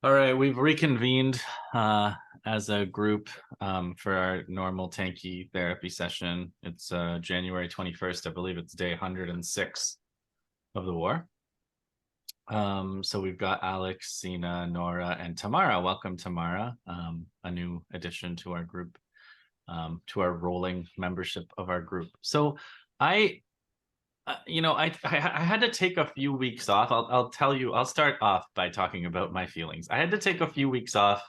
All right, we've reconvened as a group for our normal Tankie Therapy session. It's January 21st. I believe it's day 106 of the war. So we've got Alex, Sina, Nora, and Tamara. Welcome, Tamara, a new addition to our group, to our rolling membership of our group. So I had to take a few weeks off. I'll tell you, I'll start off by talking about my feelings. I had to take a few weeks off.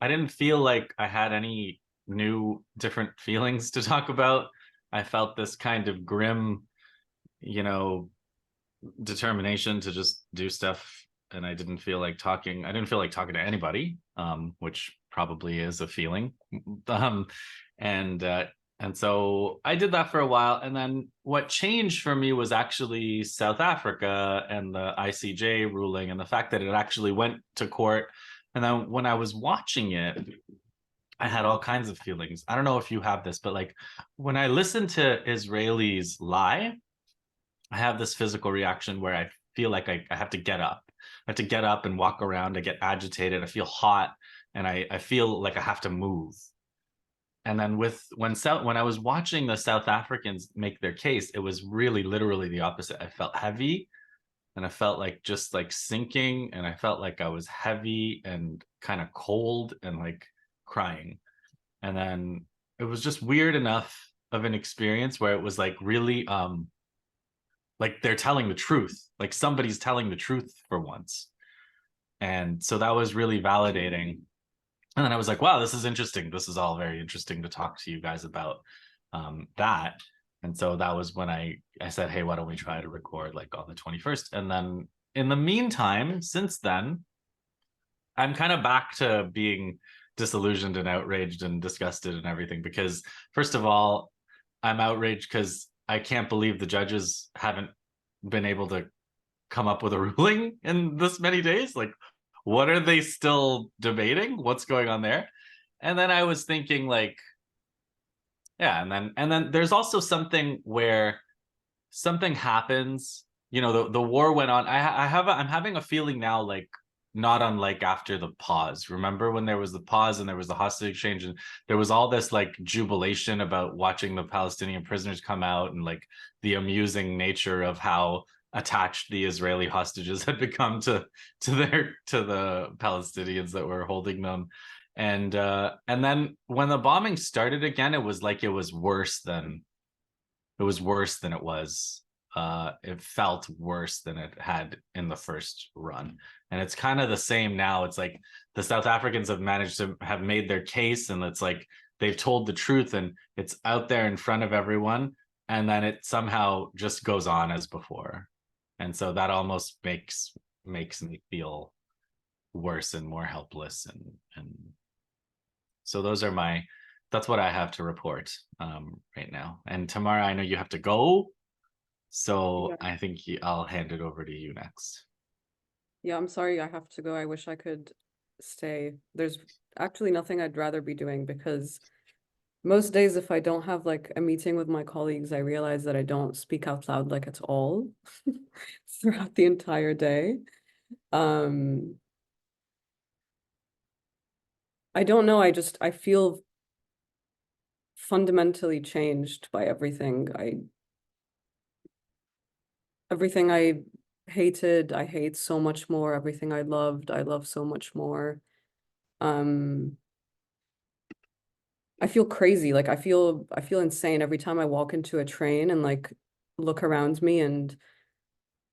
I didn't feel like I had any new, different feelings to talk about. I felt this kind of grim, determination to just do stuff. And I didn't feel like talking. I didn't feel like talking to anybody, which probably is a feeling. Um, and uh, and so I did that for a while. And then what changed for me was actually South Africa and the ICJ ruling and the fact that it actually went to court. And then when I was watching it, I had all kinds of feelings. I don't know if you have this, but like when I listen to Israelis lie, I have this physical reaction where I feel like I have to get up. I have to get up and walk around. I get agitated. I feel hot and I feel like I have to move. And then when I was watching the South Africans make their case, it was really literally the opposite. I felt heavy and I felt like just like sinking, and I felt like I was heavy and kind of cold and like crying. And then it was just weird enough of an experience where it was like really like they're telling the truth, like somebody's telling the truth for once. And so that was really validating. And then I was like, wow, this is interesting. This is all very interesting to talk to you guys about that. And so that was when I said, hey, why don't we try to record like on the 21st? And then in the meantime, since then, I'm kind of back to being disillusioned and outraged and disgusted and everything, because first of all, I'm outraged because I can't believe the judges haven't been able to come up with a ruling in this many days. Like, what are they still debating? What's going on there? And then I was thinking like, yeah, and then there's also something where something happens, the war went on. I'm having a feeling now like not unlike after the pause. Remember when there was the pause and there was the hostage exchange and there was all this like jubilation about watching the Palestinian prisoners come out and like the amusing nature of how attached the Israeli hostages had become to the Palestinians that were holding them. And then when the bombing started again, it was like it was worse than it was. It felt worse than it had in the first run. And it's kind of the same now. It's like the South Africans have managed to have made their case, and it's like they've told the truth and it's out there in front of everyone. And then it somehow just goes on as before. And so that almost makes me feel worse and more helpless. And so that's what I have to report right now. And Tamara, I know you have to go. So Yeah. I think I'll hand it over to you next. Yeah, I'm sorry I have to go. I wish I could stay. There's actually nothing I'd rather be doing because most days if I don't have like a meeting with my colleagues, I realize that I don't speak out loud like at all throughout the entire day. Um, I don't know, I feel fundamentally changed by everything. Everything I hated, I hate so much more. Everything I love so much more. Um, I feel crazy. Like I feel insane every time I walk into a train and like look around me, and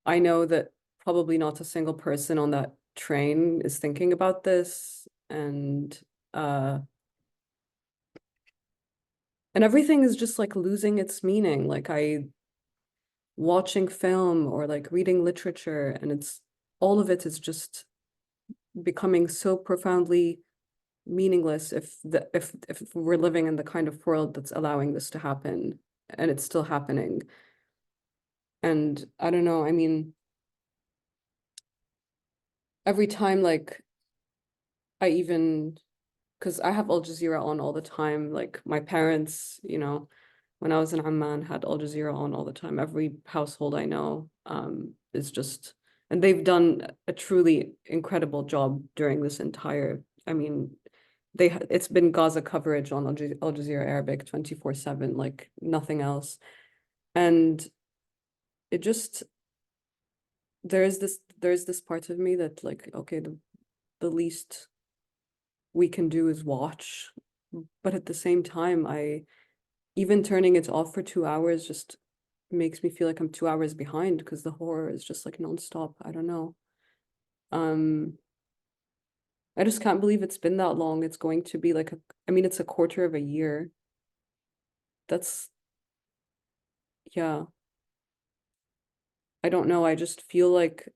I know that probably not a single person on that train is thinking about this, uh and everything is just like losing its meaning. Like I watching film or like reading literature, and it's all of it is just becoming so profoundly meaningless if we're living in the kind of world that's allowing this to happen, and it's still happening. And I don't know, I mean, every time like I even because I have Al Jazeera on all the time, like my parents, when I was in Amman had Al Jazeera on all the time. Every household I know is just And they've done a truly incredible job during this entire, I mean, it's been Gaza coverage on Al Jazeera Arabic 24/7, like nothing else. And it just, there's this part of me that like, okay, the least we can do is watch. But at the same time, even turning it off for 2 hours just makes me feel like I'm 2 hours behind because the horror is just like nonstop. I don't know. I just can't believe it's been that long. It's going to be like I mean, it's a quarter of a year. That's, yeah. I don't know. I just feel like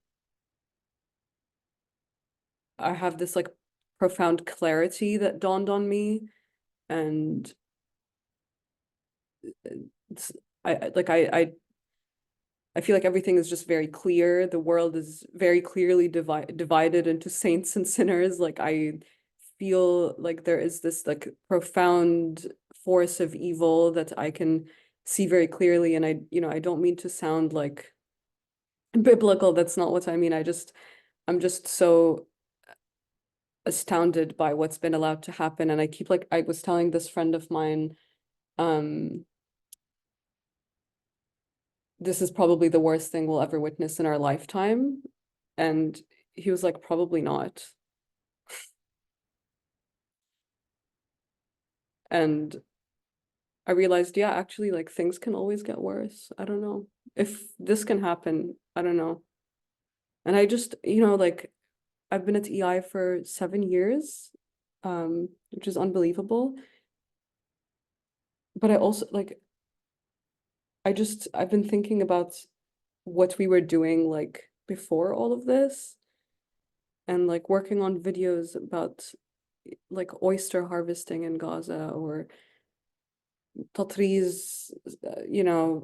I have this like profound clarity that dawned on me, and it's I feel like everything is just very clear. The world is very clearly divided into saints and sinners. Like I feel like there is this like profound force of evil that I can see very clearly. And I don't mean to sound like biblical. That's not what I mean. I'm just so astounded by what's been allowed to happen. And I was telling this friend of mine, this is probably the worst thing we'll ever witness in our lifetime. And he was like, probably not. And I realized, yeah, actually, like things can always get worse. I don't know. If this can happen, I don't know. And I just, like I've been at EI for 7 years, which is unbelievable. But I also like I've been thinking about what we were doing like before all of this, and like working on videos about like oyster harvesting in Gaza, or Tatriz,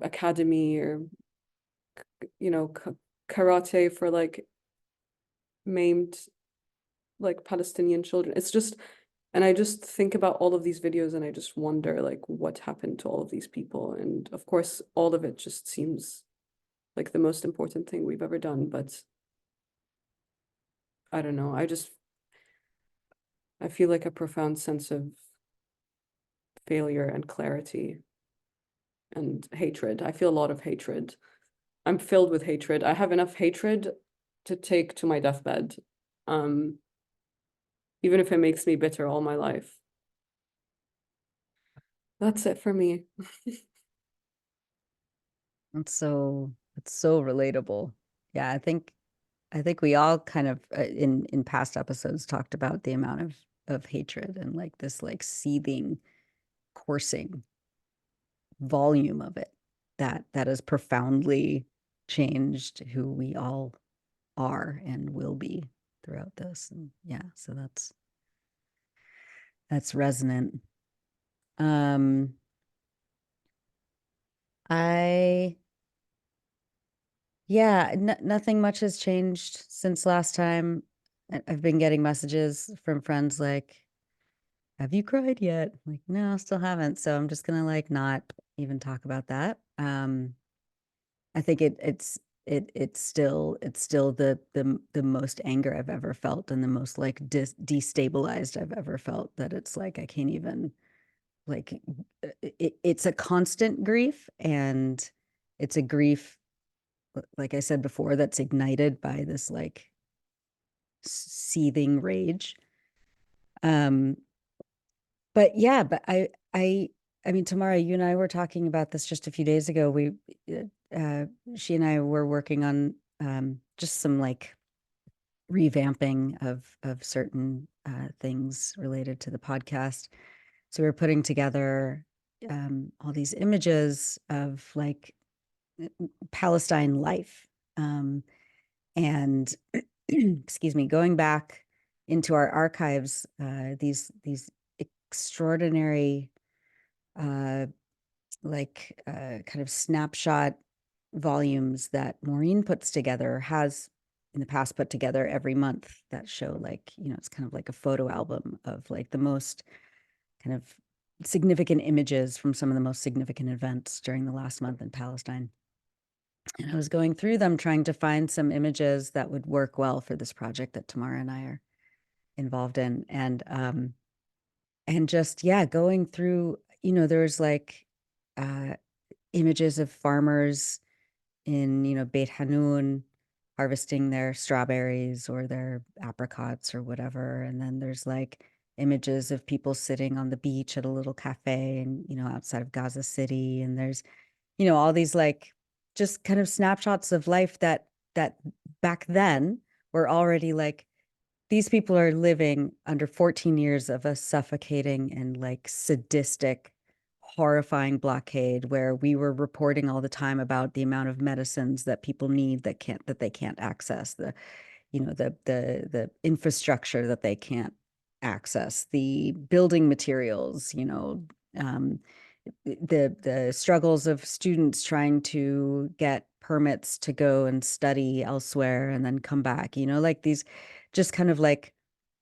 academy, or karate for like maimed like Palestinian children. It's just, and I just think about all of these videos and I just wonder like what happened to all of these people. And of course, all of it just seems like the most important thing we've ever done, but I don't know. I feel like a profound sense of failure and clarity and hatred. I feel a lot of hatred. I'm filled with hatred. I have enough hatred to take to my deathbed, um, even if it makes me bitter all my life. That's it for me. It's so relatable. Yeah, I think we all kind of in past episodes talked about the amount of hatred and like this like seething, coursing volume of it that has profoundly changed who we all are and will be throughout this. And yeah, so that's resonant. I Yeah, nothing much has changed since last time. I've been getting messages from friends like, have you cried yet? I'm like, no, still haven't. So I'm just gonna like not even talk about that. I think it's still the most anger I've ever felt and the most like destabilized I've ever felt, that it's like I can't even like it's a constant grief, and it's a grief, like I said before, that's ignited by this like seething rage. Um, but yeah, but I mean, Tamara, you and I were talking about this just a few days ago. She and I were working on just some like revamping of certain things related to the podcast. So we were putting together all these images of like Palestine life. And excuse me, going back into our archives, these extraordinary kind of snapshot volumes that Maureen puts together, has in the past put together every month, that show like, it's kind of like a photo album of like the most kind of significant images from some of the most significant events during the last month in Palestine. And I was going through them trying to find some images that would work well for this project that Tamara and I are involved in. And just, yeah, going through, there's like images of farmers in, Beit Hanun harvesting their strawberries or their apricots or whatever. And then there's like images of people sitting on the beach at a little cafe and, outside of Gaza City. And there's, all these like just kind of snapshots of life that back then were already like, these people are living under 14 years of a suffocating and like sadistic, horrifying blockade where we were reporting all the time about the amount of medicines that people need that they can't access, the infrastructure that they can't access, the building materials, the struggles of students trying to get permits to go and study elsewhere and then come back, like these just kind of like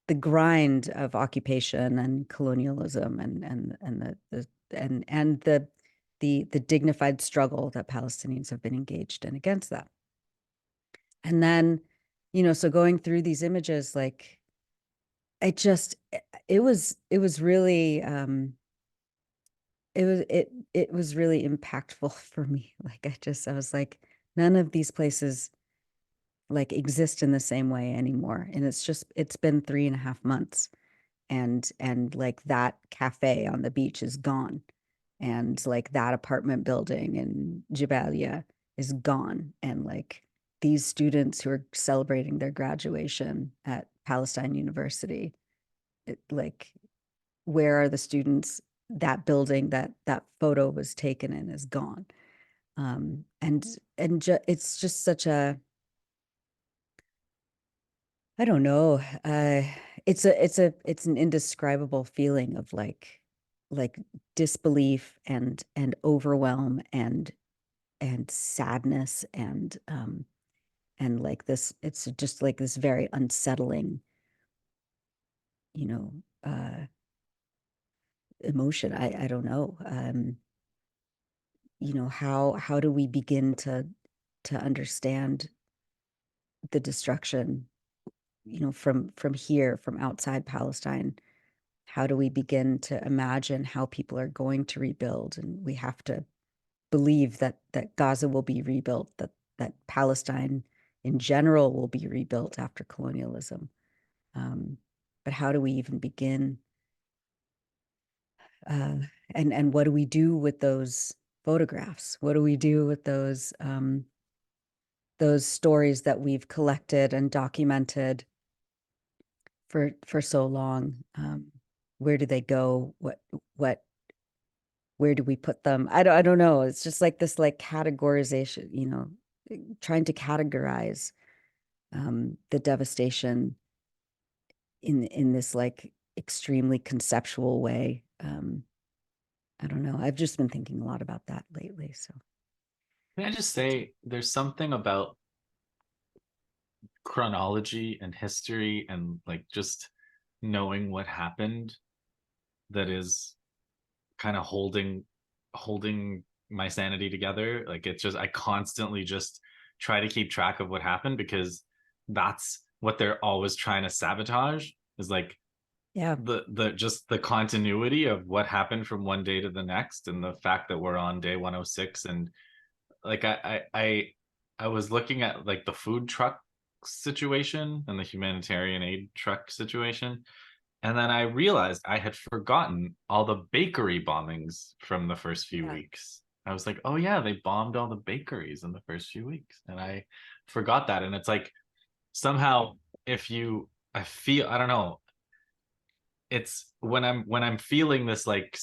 the grind of occupation and colonialism and the dignified struggle that Palestinians have been engaged in against that. And then, so going through these images, like it was really it was really impactful for me. Like I was like, none of these places like exist in the same way anymore. And it's been 3.5 months and like that cafe on the beach is gone. And like that apartment building in Jabalia is gone. And like these students who are celebrating their graduation at Palestine University, like, where are the students? That building that photo was taken in is gone. It's just such a, I don't know. It's an indescribable feeling of like disbelief and overwhelm and sadness and like this. It's just like this very unsettling, emotion. I don't know. How do we begin to understand the destruction, from here, from outside Palestine? How do we begin to imagine how people are going to rebuild? And we have to believe that Gaza will be rebuilt, that Palestine in general will be rebuilt after colonialism. But how do we even begin? And what do we do with those photographs? What do we do with those stories that we've collected and documented for so long? Where do they go? Where do we put them? I don't know. It's just like this like categorization, trying to categorize the devastation in this like extremely conceptual way. I don't know. I've just been thinking a lot about that lately. So Can I just say there's something about chronology and history and like just knowing what happened that is kind of holding my sanity together. Like it's just, I constantly just try to keep track of what happened because that's what they're always trying to sabotage, is like yeah, the just the continuity of what happened from one day to the next, and the fact that we're on day 106. And like I was looking at like the food truck situation and the humanitarian aid truck situation, and then I realized I had forgotten all the bakery bombings from the first few yeah, weeks. I was like, oh yeah, they bombed all the bakeries in the first few weeks, and I forgot that. And it's like somehow, if you, I feel, I don't know, it's when I'm feeling this like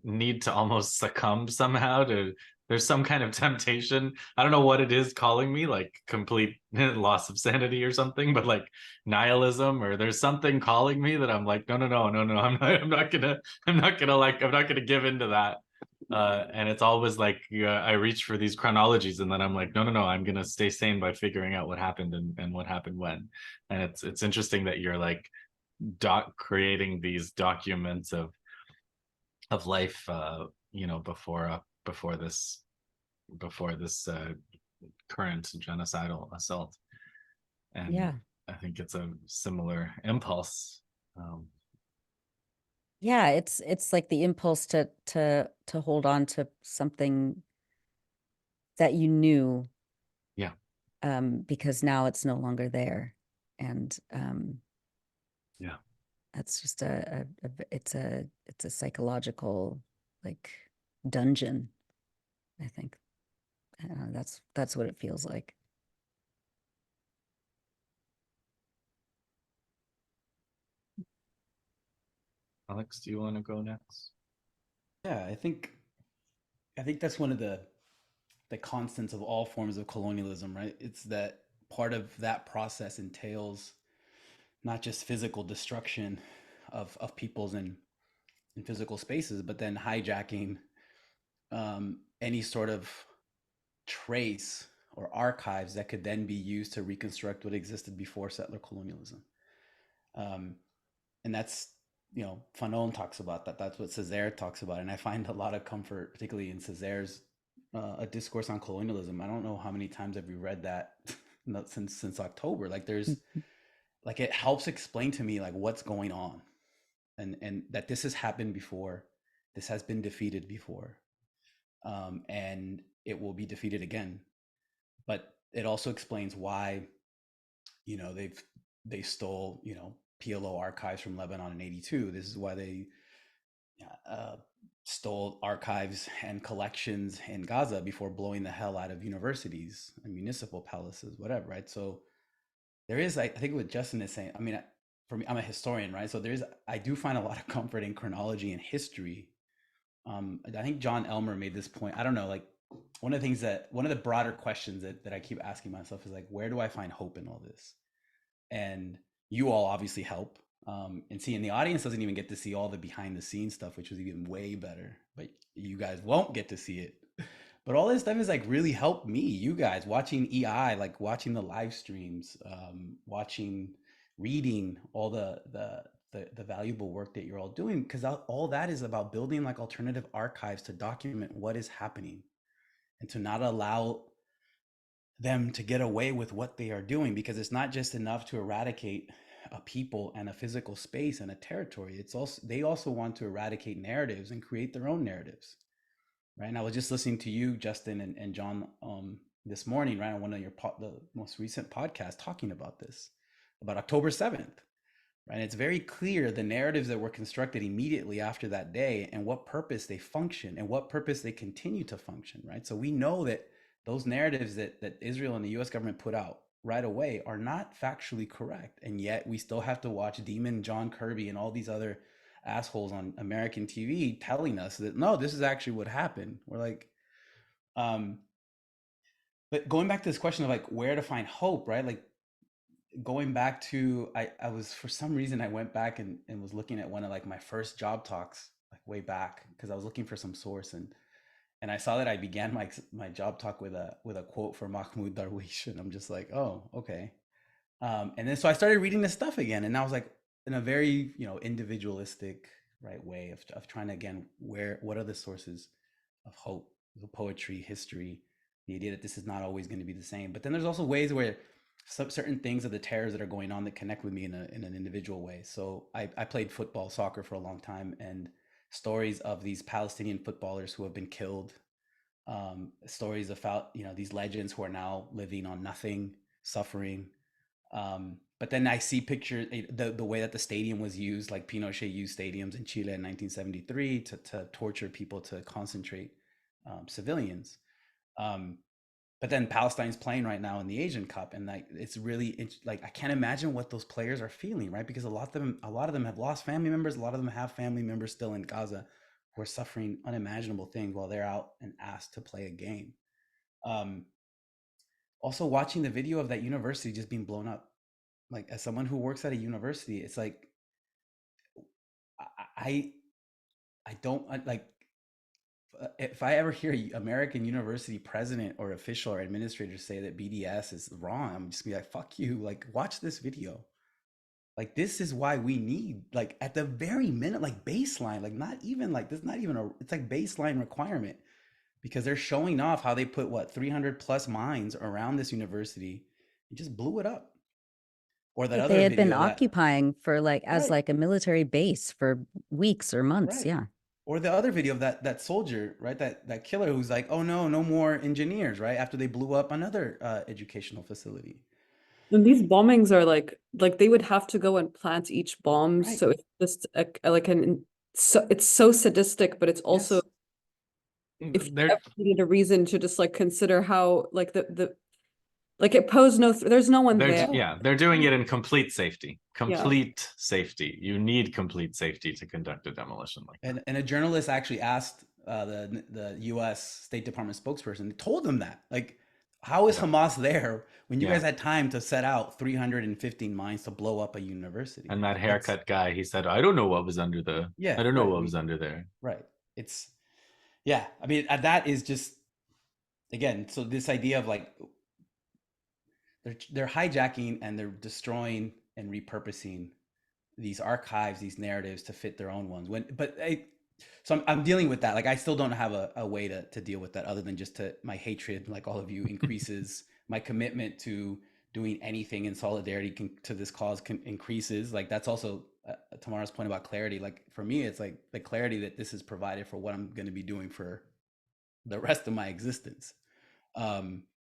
need to almost succumb somehow to, there's some kind of temptation, I don't know what it is calling me, like complete loss of sanity or something, but like nihilism, or there's something calling me that I'm like, no, I'm not gonna give into that. And it's always like I reach for these chronologies, and then I'm like, no, I'm gonna stay sane by figuring out what happened and what happened when. And it's interesting that you're like creating these documents of life, before this current genocidal assault. And Yeah. I think it's a similar impulse. Yeah, it's like the impulse to hold on to something that you knew, Yeah. because now it's no longer there. And Yeah. that's just it's a psychological like dungeon, I think. That's what it feels like. Alex, do you want to go next? Yeah, I think that's one of the constants of all forms of colonialism, right? It's that part of that process entails not just physical destruction of peoples in physical spaces, but then hijacking any sort of trace or archives that could then be used to reconstruct what existed before settler colonialism. Um, and that's, you know, Fanon talks about that. That's what Césaire talks about. And I find a lot of comfort, particularly in Césaire's A Discourse on Colonialism. I don't know how many times I've reread that since October. Like there's like it helps explain to me like what's going on, and that this has happened before, this has been defeated before, and it will be defeated again. But it also explains why, you know, they stole, you know, PLO archives from Lebanon in '82. This is why they uh, stole archives and collections in Gaza before blowing the hell out of universities and municipal palaces, whatever, right? So there is, I think what Justin is saying, I mean, for me, I'm a historian, right? So I do find a lot of comfort in chronology and history. I think John Elmer made this point. I don't know, like one of the broader questions that I keep asking myself is like, where do I find hope in all this? And you all obviously help. And see, and the audience doesn't even get to see all the behind the scenes stuff, which was even way better, but you guys won't get to see it. But all this stuff is like really helped me, you guys watching EI, like watching the live streams, watching, reading all the valuable work that you're all doing, because all that is about building like alternative archives to document what is happening and to not allow them to get away with what they are doing, because it's not just enough to eradicate a people and a physical space and a territory. It's also, they also want to eradicate narratives and create their own narratives, right? And I was just listening to you, Justin, and John, this morning, right, on one of the most recent podcasts, talking about this, about October 7th, right? It's very clear the narratives that were constructed immediately after that day and what purpose they function and what purpose they continue to function, right? So we know that those narratives that Israel and the US government put out right away are not factually correct. And yet we still have to watch Demon John Kirby and all these other assholes on American TV telling us that, no, this is actually what happened. We're like, but going back to this question of like where to find hope, right? Like going back to, I was, for some reason, I went back and was looking at one of like my first job talks, like way back, because I was looking for some source, and I saw that I began my job talk with a quote from Mahmoud Darwish, and I'm just like, oh, okay. And then so I started reading this stuff again, and I was like, in a very, you know, individualistic, right, way of trying to, again, what are the sources of hope, the poetry, history, the idea that this is not always going to be the same. But then there's also ways where certain things of the terrors that are going on that connect with me in an individual way. So I played soccer for a long time, and stories of these Palestinian footballers who have been killed, stories about, you know, these legends who are now living on nothing, suffering. But then I see pictures, the way that the stadium was used, like Pinochet used stadiums in Chile in 1973 to torture people, to concentrate civilians. But then Palestine's playing right now in the Asian Cup, and like it's like I can't imagine what those players are feeling, right? Because a lot of them have lost family members. A lot of them have family members still in Gaza who are suffering unimaginable things while they're out and asked to play a game. Also, watching the video of that university just being blown up, like as someone who works at a university, it's like I don't like, if I ever hear American university president or official or administrator say that BDS is wrong, I'm just be like, fuck you. Like, watch this video. Like, this is why we need, like, at the very minute, like baseline, like not even like, this, not even it's like baseline requirement because they're showing off how they put what 300 plus mines around this university and just blew it up. Or that Like other they had been video that occupying for like as right, like a military base for weeks or months. right. Yeah. Or the other video of that soldier, right? That killer who's like, oh no, no more engineers, right? After they blew up another educational facility. And these bombings are like they would have to go and plant each bomb. Right. So it's just like so it's so sadistic, but it's also Yes. if you They're ever needed a reason to just like consider how like the like it posed there's no one there. they're doing it in complete safety. Yeah. Complete safety. You need complete safety to conduct a demolition like that. And a journalist actually asked the U.S. State Department spokesperson, they told them that, like, how is Yeah. Hamas there when you Yeah. guys had time to set out 315 mines to blow up a university? And that That's- haircut guy, he said, I don't know what was under the Yeah, I don't know right. what was under there. Right. It's, yeah. I mean, that is just, again, so this idea of like, they're hijacking and they're destroying and repurposing these archives, these narratives to fit their own ones. So I'm dealing with that. Like, I still don't have a way to deal with that other than just my hatred, like all of you, increases. My commitment to doing anything in solidarity to this cause increases. Like, that's also Tamara's point about clarity. Like, for me, it's like the clarity that this is provided for what I'm going to be doing for the rest of my existence.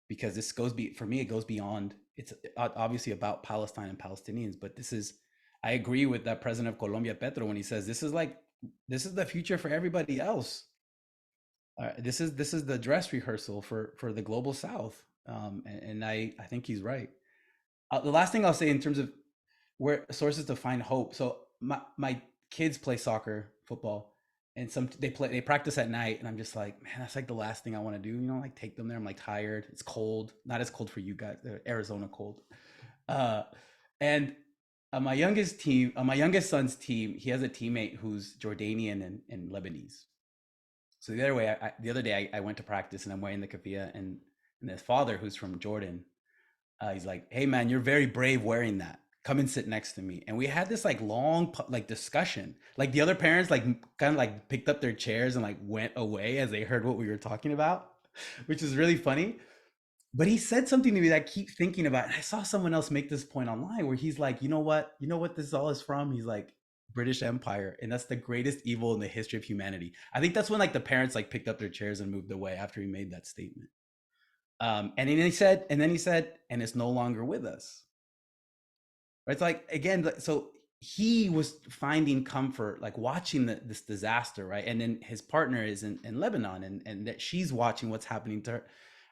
Because this for me, it goes beyond, it's obviously about Palestine and Palestinians, but I agree with that president of Colombia, Petro, when he says this is the future for everybody else. This is the dress rehearsal for the global South. And I think he's right. The last thing I'll say in terms of where sources to find hope. So my kids play soccer, football, and they practice at night, and I'm just like, man, that's like the last thing I want to do. Like take them there. I'm like tired. It's cold. Not as cold for you guys. Arizona cold. And my youngest son's team, he has a teammate who's Jordanian and Lebanese. So the other day I went to practice and I'm wearing the keffiyeh, and his father, who's from Jordan, he's like, hey man, you're very brave wearing that. Come and sit next to me. And we had this like long like discussion. Like the other parents like kind of like picked up their chairs and like went away as they heard what we were talking about, which is really funny. But he said something to me that I keep thinking about. And I saw someone else make this point online where he's like, you know what this all is from? He's like, British Empire. And that's the greatest evil in the history of humanity. I think that's when like the parents like picked up their chairs and moved away after he made that statement. And then he said, and it's no longer with us. Right? It's like, again, so he was finding comfort, like watching this disaster, right? And then his partner is in Lebanon, and that she's watching what's happening to her,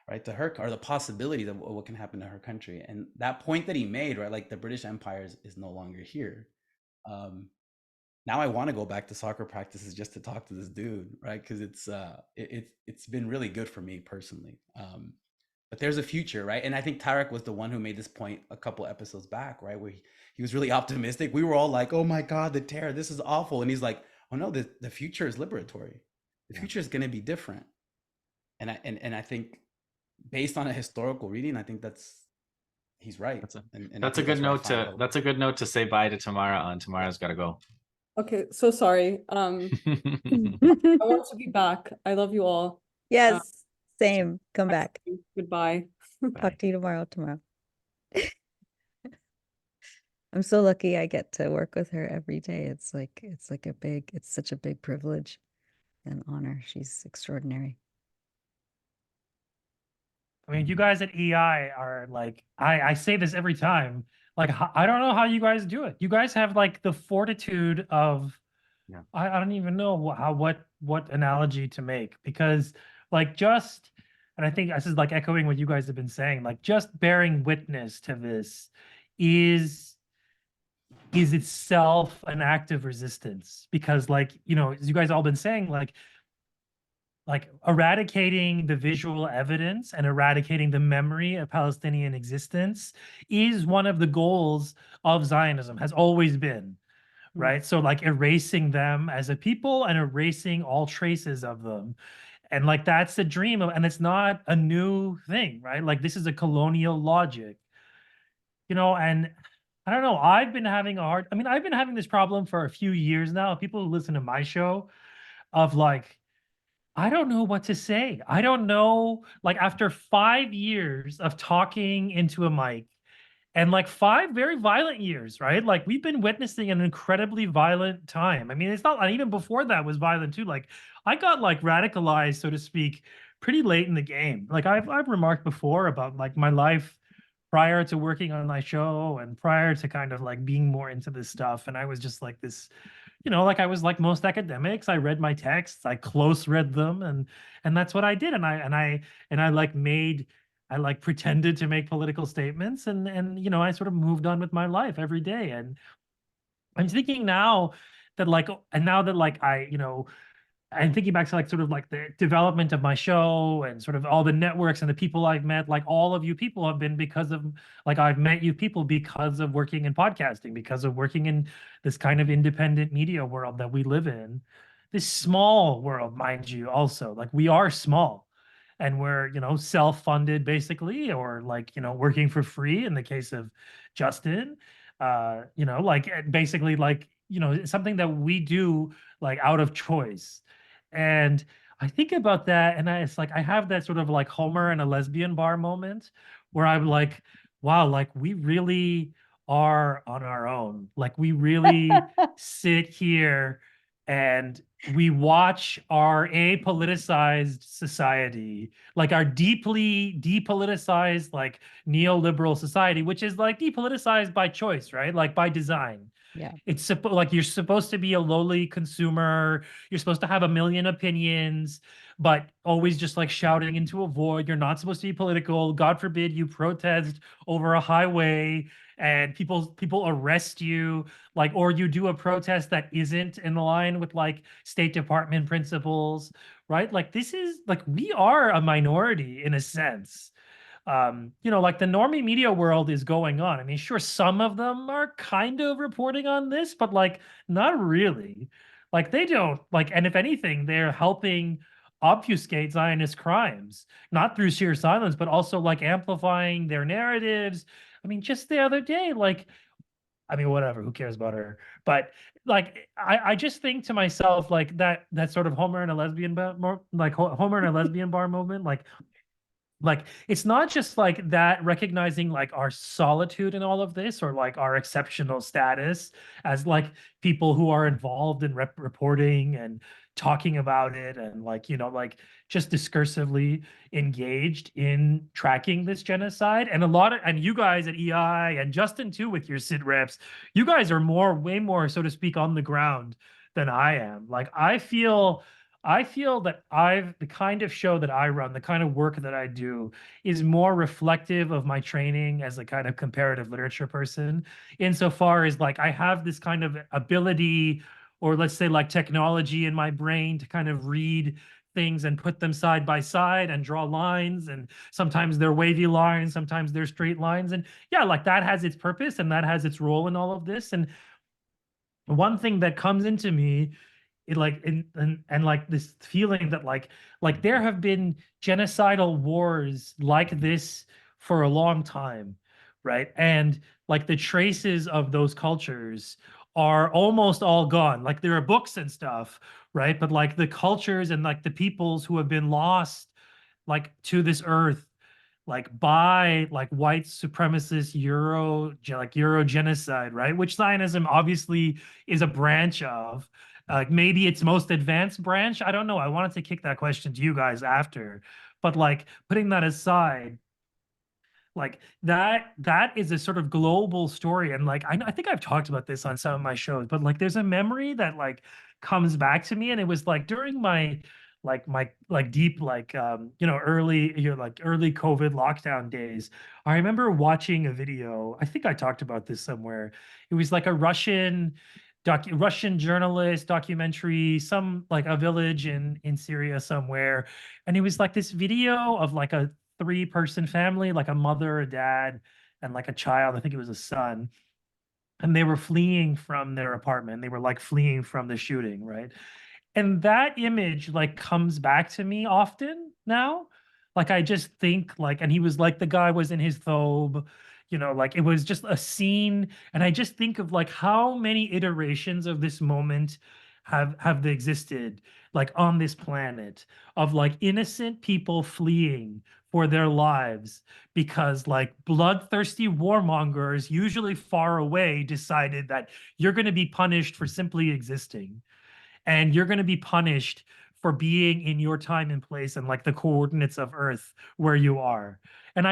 right? To her, or the possibilities of what can happen to her country. And that point that he made, right? Like the British Empire is no longer here. Now I want to go back to soccer practices just to talk to this dude, right? Because it's been really good for me personally. But there's a future, right? And I think Tarek was the one who made this point a couple episodes back, right? Where he was really optimistic. We were all like, oh my God, the terror, this is awful. And he's like, oh no, the future is liberatory. The future is going to be different. And I think based on a historical reading, I think he's right. That's a good note to say bye to Tamara on. Tamara's got to go. Okay, so sorry. I want to be back. I love you all. Yes, same. Come back. Goodbye. Talk to you tomorrow. I'm so lucky I get to work with her every day. It's such a big privilege and honor. She's extraordinary. I mean, you guys at EI are like, I say this every time, like, I don't know how you guys do it. You guys have like the fortitude of, yeah. I don't even know what analogy to make, because like and I think this is like echoing what you guys have been saying, like just bearing witness to this is itself an act of resistance, because like, as you guys all been saying, like eradicating the visual evidence and eradicating the memory of Palestinian existence is one of the goals of Zionism, has always been, right? So like erasing them as a people and erasing all traces of them. And like, that's the dream of, and it's not a new thing, right? Like this is a colonial logic, and I don't know, I've been having this problem for a few years now. People who listen to my show of like, I don't know what to say. I don't know. Like after 5 years of talking into a mic and like 5 very violent years, right? Like we've been witnessing an incredibly violent time. I mean, it's not, and even before that was violent too. Like I got like radicalized, so to speak, pretty late in the game. Like I've remarked before about like my life prior to working on my show and prior to kind of like being more into this stuff. And I was just like this, like I was like most academics. I read my texts, I close read them, and that's what I did. And I like made I like pretended to make political statements, and I sort of moved on with my life every day. And I'm thinking now that like and now that like I'm thinking back to like sort of like the development of my show and sort of all the networks and the people I've met, like all of you people have been because of like I've met you people because of working in podcasting, because of working in this kind of independent media world that we live in. This small world, mind you, also. Like we are small and we're, self-funded basically, or like, working for free in the case of Justin. Like basically like, something that we do like out of choice. And I think about that, and it's like I have that sort of like Homer and a lesbian bar moment where I'm like, wow, like we really are on our own. Like we really sit here and we watch our apoliticized society, like our deeply depoliticized, like neoliberal society, which is like depoliticized by choice, right? Like by design. Yeah. It's like you're supposed to be a lowly consumer. You're supposed to have a million opinions, but always just like shouting into a void. You're not supposed to be political. God forbid you protest over a highway and people arrest you, like, or you do a protest that isn't in line with like State Department principles, right? Like this is like we are a minority in a sense. Like the normie media world is going on. I mean, sure, some of them are kind of reporting on this, but like not really. Like they don't like, and if anything, they're helping obfuscate Zionist crimes, not through sheer silence, but also like amplifying their narratives. I mean, just the other day, like, I mean, whatever, who cares about her? But like, I just think to myself, like that sort of Homer and a lesbian bar, more like Homer and a lesbian bar movement, like it's not just like that recognizing like our solitude in all of this, or like our exceptional status as like people who are involved in reporting and talking about it, and like like just discursively engaged in tracking this genocide. And and you guys at EI and Justin too with your sit reps, you guys are way more, so to speak, on the ground than I am. Like I feel that the kind of show that I run, the kind of work that I do is more reflective of my training as a kind of comparative literature person, insofar as like I have this kind of ability, or let's say like technology in my brain to kind of read things and put them side by side and draw lines. And sometimes they're wavy lines, sometimes they're straight lines. And yeah, like that has its purpose and that has its role in all of this. And one thing that comes into me, it like and like this feeling that like there have been genocidal wars like this for a long time, right? And like the traces of those cultures are almost all gone. Like there are books and stuff, right? But like the cultures and like the peoples who have been lost like to this earth, like by like white supremacist Euro genocide, right? Which Zionism obviously is a branch of. Maybe its most advanced branch. I don't know. I wanted to kick that question to you guys after, but like putting that aside, like that is a sort of global story. And like I think I've talked about this on some of my shows, but like there's a memory that like comes back to me, and it was like during my deep early COVID lockdown days. I remember watching a video. I think I talked about this somewhere. It was like a Russian journalist documentary, some like a village in Syria somewhere, and it was like this video of like a three-person family, like a mother, a dad, and like a child. I think it was a son. And they were fleeing from their apartment. They were like fleeing from the shooting, right? And that image like comes back to me often now. Like I just think like, and he was like, the guy was in his thobe, like it was just a scene. And I just think of like how many iterations of this moment have existed. like on this planet, of like innocent people fleeing for their lives because like bloodthirsty warmongers, usually far away, decided that you're going to be punished for simply existing, and you're going to be punished for being in your time and place and like the coordinates of Earth where you are. And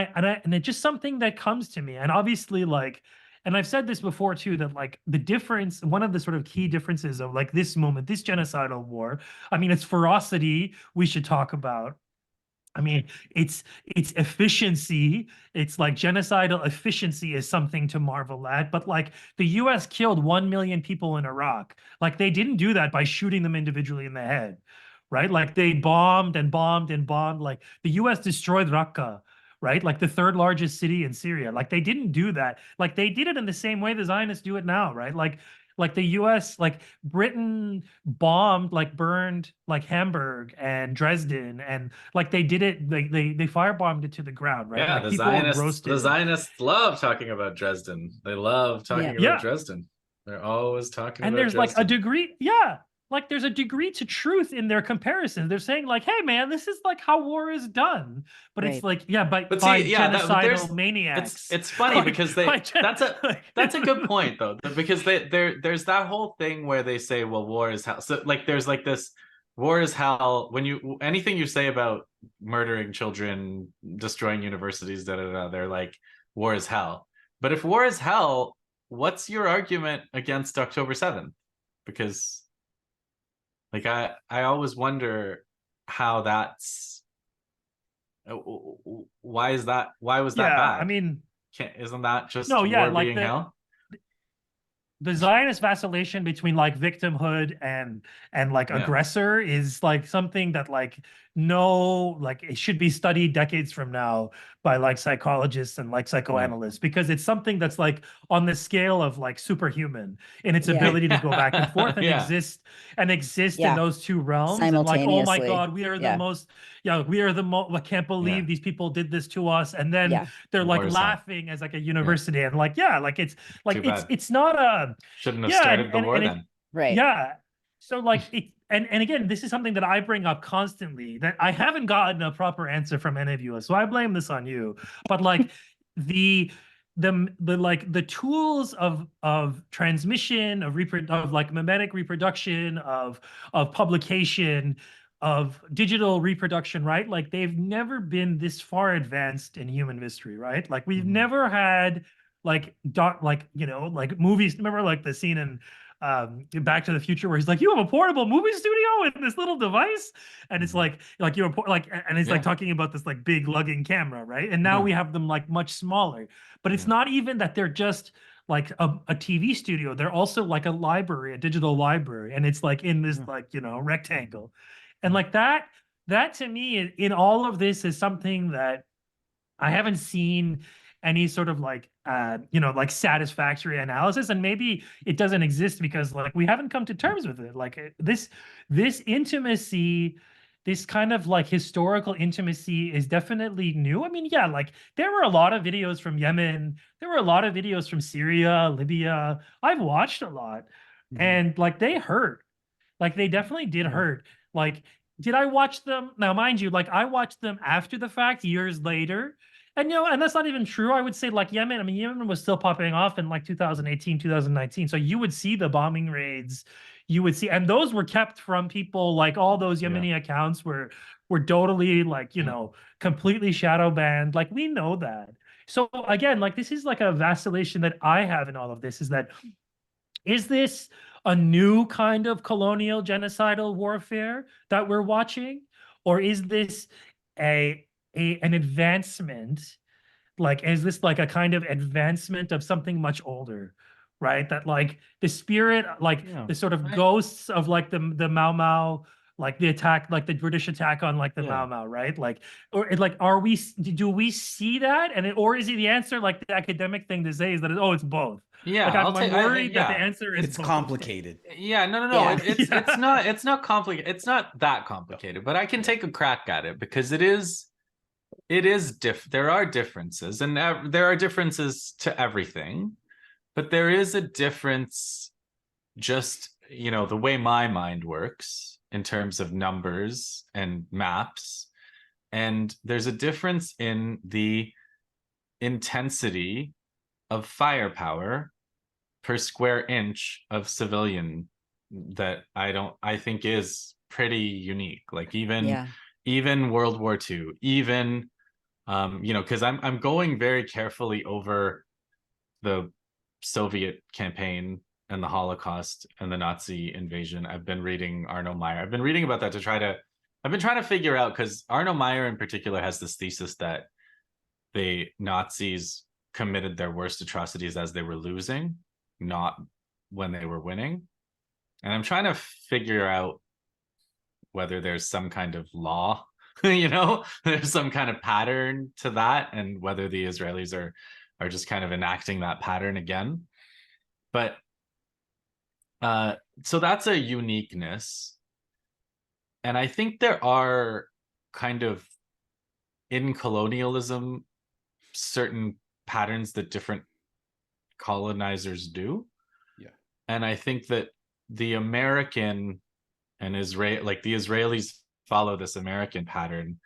it's just something that comes to me. And obviously, like, and I've said this before too, that like the difference, one of the sort of key differences of like this moment, this genocidal war, I mean, its ferocity we should talk about. I mean, it's efficiency. It's like genocidal efficiency is something to marvel at. But like the US killed 1 million people in Iraq. Like they didn't do that by shooting them individually in the head, right? Like they bombed and bombed and bombed. Like the US destroyed Raqqa, right? Like the third largest city in Syria. Like they didn't do that. Like they did it in the same way the Zionists do it now, right? Like the US, like Britain bombed, like burned like Hamburg and Dresden, and like they did it, they firebombed it to the ground, right? Yeah, Like the people were Zionists roasted. love talking about Dresden. They love talking about Yeah. Dresden. They're always talking And about there's like a Dresden. degree, yeah, like there's a degree to truth in their comparison. They're saying like, hey man, this is like how war is done. But it's Right. like, yeah, by But by see, yeah, genocidal maniacs. it's funny Like, because that's a good point though, because there's that whole thing where they say, well, war is hell. So like there's like this war is hell when you anything you say about murdering children, destroying universities, they're like war is hell. But if war is hell, what's your argument against October 7th? Because like I always wonder how that's why is that, why was that yeah, I bad? mean, Isn't that just no, yeah, war like being hell? the Zionist vacillation between like victimhood and like Yeah. aggressor is like something that like no, like it should be studied decades from now by like psychologists and like psychoanalysts, because it's something that's like on the scale of like superhuman in its Yeah. ability to go back and forth and Yeah. exist in Yeah. those two realms, and like, oh my Simultaneously. God, we are the Yeah. most, yeah, we are the most, I can't believe Yeah. these people did this to us, and then Yeah. they're like War is hell. laughing as like a university, and like, yeah, like it's like Too bad. it's not a, Shouldn't have yeah, started the war and then. Right. yeah. So like it, and again, this is something that I bring up constantly that I haven't gotten a proper answer from any of you, so I blame this on you. But like the like the tools of transmission, of like mimetic reproduction, of publication, of digital reproduction, right? Like they've never been this far advanced in human history, right? Like we've never had like like movies. Remember like the scene in Back to the Future where he's like, you have a portable movie studio in this little device, and it's like you have like, and he's like talking about this like big lugging camera, right? And now we have them like much smaller, but it's not even that they're just like a TV studio. They're also like a library, a digital library, and it's like in this like rectangle, and like that to me in all of this is something that I haven't seen any sort of like like satisfactory analysis, and maybe it doesn't exist because like we haven't come to terms with it. Like this intimacy, this kind of like historical intimacy is definitely new. I mean, yeah, like there were a lot of videos from Yemen, there were a lot of videos from Syria, Libya. I've watched a lot, and like they hurt. Like they definitely did hurt. Like, did I watch them? Now, mind you, like I watched them after the fact, years later. And and that's not even true. I would say like Yemen, I mean, Yemen was still popping off in like 2018, 2019. So you would see the bombing raids, you would see, and those were kept from people, like all those Yemeni accounts were totally like, completely shadow banned. Like we know that. So again, like this is like a vacillation that I have in all of this, is this a new kind of colonial genocidal warfare that we're watching? Or is this an advancement? Like, is this like a kind of advancement of something much older, right? That like the spirit, like the sort of ghosts of like the Mau Mau, like the attack, like the British attack on like the Mau Mau, right? Like, or like, do we see that? And or is it the answer, like the academic thing to say is that, oh, it's both? Yeah, like I'm worried that the answer is it's both. complicated. Yeah, no. Yeah. It's not complicated. It's not that complicated, but I can take a crack at it because it is there are differences, and there are differences to everything, but there is a difference just the way my mind works in terms of numbers and maps. And there's a difference in the intensity of firepower per square inch of civilian that I think is pretty unique. Like even World War II, even because I'm going very carefully over the Soviet campaign and the Holocaust and the Nazi invasion. I've been reading Arno Meyer. I've been reading about that I've been trying to figure out, because Arno Meyer in particular has this thesis that the Nazis committed their worst atrocities as they were losing, not when they were winning. And I'm trying to figure out whether there's some kind of law, there's some kind of pattern to that, and whether the Israelis are just kind of enacting that pattern again. But so that's a uniqueness. And I think there are kind of, in colonialism, certain patterns that different colonizers do. Yeah. And I think that the American and Israel, like the Israelis follow this American pattern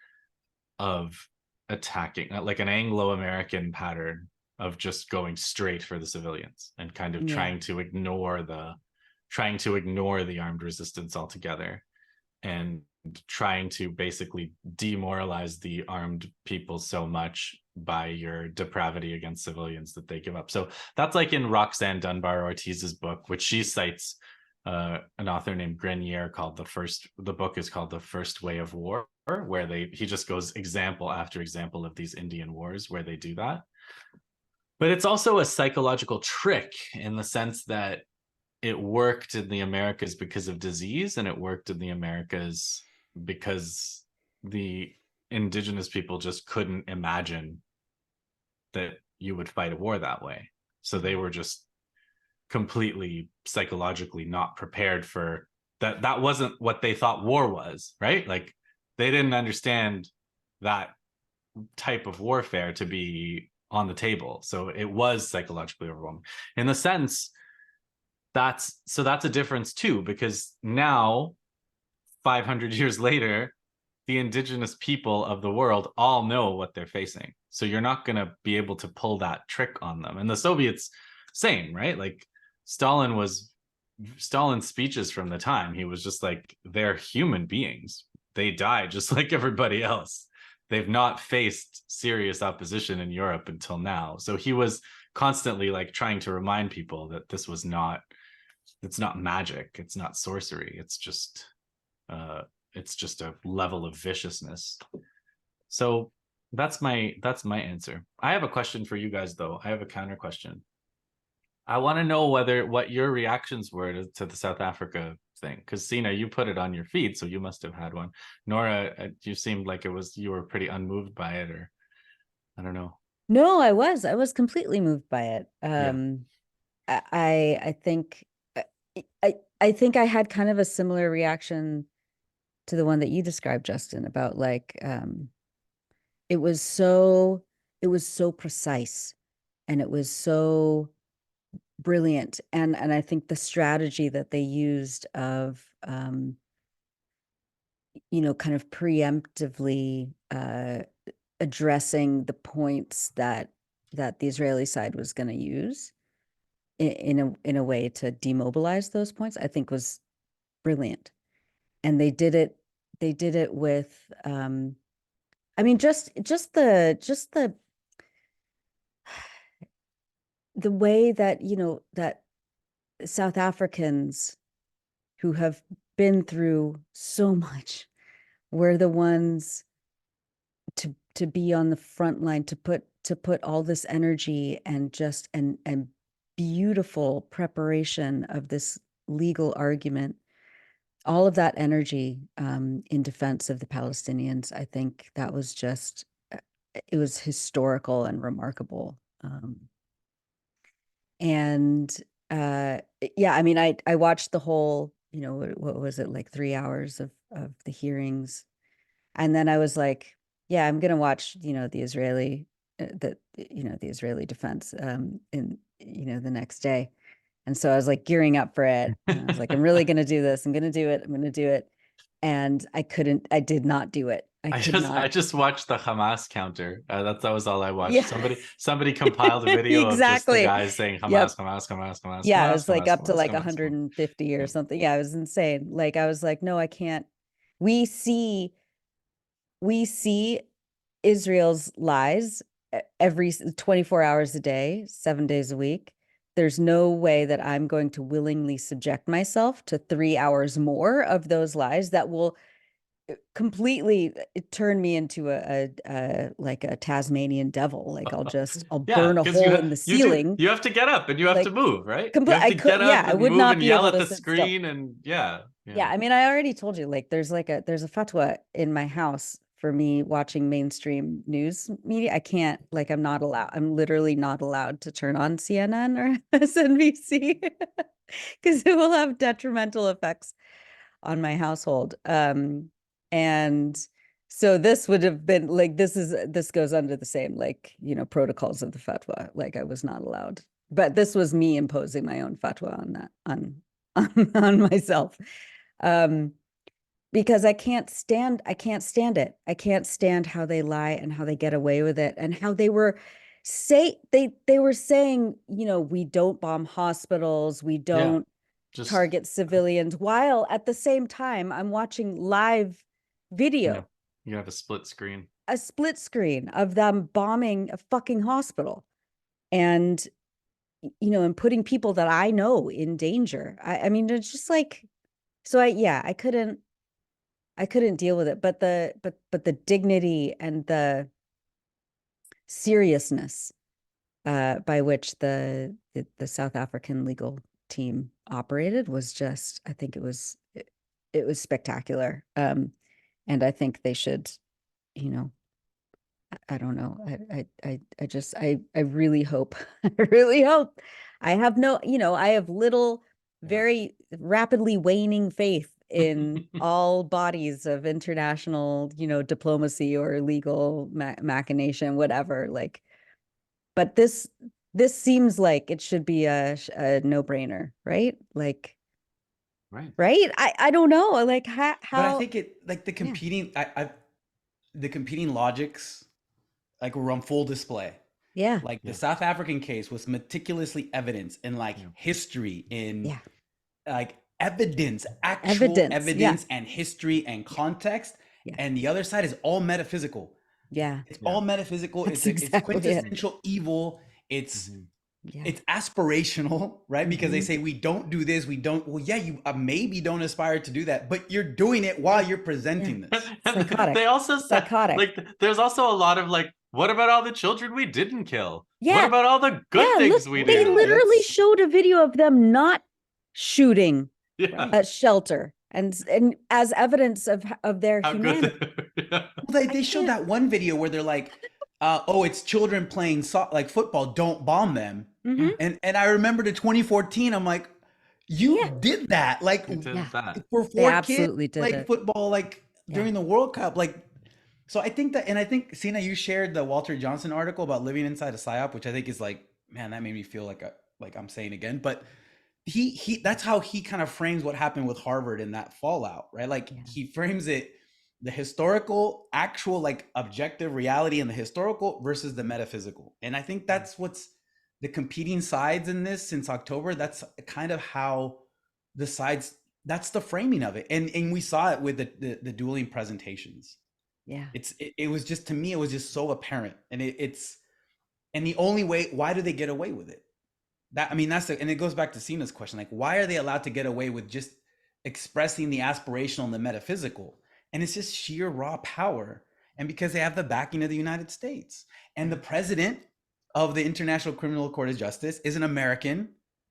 of attacking, like an Anglo-American pattern of just going straight for the civilians and kind of trying to ignore the armed resistance altogether, and trying to basically demoralize the armed people so much by your depravity against civilians that they give up. So that's like in Roxanne Dunbar Ortiz's book, which she cites an author named Grenier, called the book is called The First Way of War, where he just goes example after example of these Indian wars where they do that. But it's also a psychological trick, in the sense that it worked in the Americas because of disease, and it worked in the Americas because the indigenous people just couldn't imagine that you would fight a war that way. So they were just completely psychologically not prepared for that. That wasn't what they thought war was, right? Like, they didn't understand that type of warfare to be on the table. So it was psychologically overwhelming. In the sense, that's a difference too, because now 500 years later, the indigenous people of the world all know what they're facing. So you're not going to be able to pull that trick on them. And the Soviets, same, right? Like Stalin's speeches from the time, he was just like, they're human beings. They die just like everybody else. They've not faced serious opposition in Europe until now. So he was constantly like trying to remind people that this was not, it's not magic, it's not sorcery, it's just a level of viciousness. So that's my answer. I have a question for you guys though. I have a counter question. I want to know what your reactions were to the South Africa thing, because Sina, you put it on your feed, so you must have had one. Nora, you seemed like you were pretty unmoved by it, or I don't know. No, I was completely moved by it. Yeah. I think I think I had kind of a similar reaction to the one that you described, Justin, about like it was so precise, and it was so brilliant, and I think the strategy that they used of kind of preemptively addressing the points that the Israeli side was going to use in a way to demobilize those points, I think was brilliant. And they did it with I mean, just the way that, that South Africans who have been through so much were the ones to be on the front line, to put all this energy and just and beautiful preparation of this legal argument, all of that energy in defense of the Palestinians. I think that was just, it was historical and remarkable. And yeah, I mean, I watched the whole, what was it, like 3 hours of the hearings. And then I was like, yeah, I'm going to watch, the Israeli, the Israeli defense in, the next day. And so I was like gearing up for it. And I was like, I'm really going to do this. I'm going to do it. I'm going to do it. and I did not do it. I could I not. just watched the Hamas counter. That was all I watched. Yeah. Somebody compiled a video of just the Exactly. guys saying Yep. Hamas, Hamas, Hamas, Hamas, Yeah, it Hamas, was like Hamas, up to Hamas, like Hamas, Hamas. 150 or Yeah. something. Yeah, it was insane. Like I was like, no, I can't. We see Israel's lies every 24 hours a day, 7 days a week. There's no way that I'm going to willingly subject myself to 3 hours more of those lies that will completely turn me into a like a Tasmanian devil. Like I'll Yeah, burn a because hole in the ceiling. you have to get up and you have to Like move, right? You have I to could, get yeah, up I and would move not and be yell able at to the sit still. screen, and Yeah, I mean, I already told you, like, there's a fatwa in my house for me watching mainstream news media. I can't, like, I'm literally not allowed to turn on CNN or SNBC because it will have detrimental effects on my household. And so this would have been like, this goes under the same, like, protocols of the fatwa. Like I was not allowed, but this was me imposing my own fatwa on that, on myself. Because I can't stand it. I can't stand how they lie and how they get away with it and how they were they were saying, we don't bomb hospitals, we don't just target civilians, while at the same time I'm watching live video, you have a split screen. a split screen of them bombing a fucking hospital and and putting people that I know in danger. I mean, it's just like, so I couldn't deal with it, but the dignity and the seriousness by which the South African legal team operated was just, I think it was spectacular. And I think they should, I don't know. I really hope, I really hope. I have I have little, very rapidly waning faith in all bodies of international, diplomacy or legal machination, whatever. Like, but this seems like it should be a no-brainer, right? Like, right? I don't know. Like how, But I think it, like the Yeah. competing, the competing logics, like were on full display. yeah, Like the South African case was meticulously evidenced in like history, in yeah, like evidence, actual Evidence, evidence and history and context. Yeah. And the other side is all metaphysical. yeah, It's all metaphysical. That's It's exactly it. quintessential evil. It's yeah, it's aspirational, right? Because they say we don't do this, we don't. Well, yeah, you maybe don't aspire to do that, but you're doing it while you're presenting this. Psychotic. They also said, Psychotic. like, there's also a lot of like, what about all the children we didn't kill? Yeah. What about all the good things we They did? literally That's- showed a video of them not shooting Yeah. a shelter and as evidence of their How humanity. good. Yeah. Well, they showed that one video where they're like, "Oh, it's children playing like football. Don't bomb them." Mhm. And I remember to 2014. I'm like, "You Yeah. did that, like You did that. for They 4 absolutely kids, did like it. football, like Yeah. during the World Cup, like." So I think that, and I think Sina, you shared the Walter Johnson article about living inside a psyop, which I think is like, man, that made me feel like I'm saying again, but he that's how he kind of frames what happened with Harvard in that fallout, right? Like he frames it, the historical, actual, like objective reality in the historical versus the metaphysical. And I think that's what's the competing sides in this since October. That's kind of how the sides, that's the framing of it. And we saw it with the dueling presentations. Yeah. It was just, to me, it was just so apparent. And it's, and the only way, why do they get away with it? That, I mean, and it goes back to Sina's question, like, why are they allowed to get away with just expressing the aspirational and the metaphysical? And it's just sheer raw power. And because they have the backing of the United States. And the president of the International Criminal Court of Justice is an American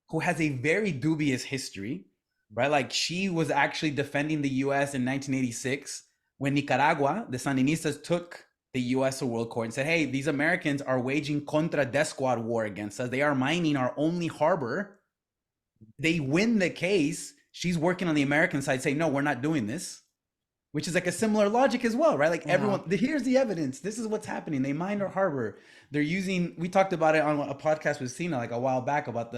who has a very dubious history, right? Like, she was actually defending the US in 1986 when Nicaragua, the Sandinistas, took the US to World Court and said, hey, these Americans are waging contra desquad war against us. They are mining our only harbor. They win the case. She's working on the American side saying, no, we're not doing this, which is like a similar logic as well, right? Like everyone, here's the evidence. This is what's happening. They mined our harbor. They're using, we talked about it on a podcast with Sina like a while back about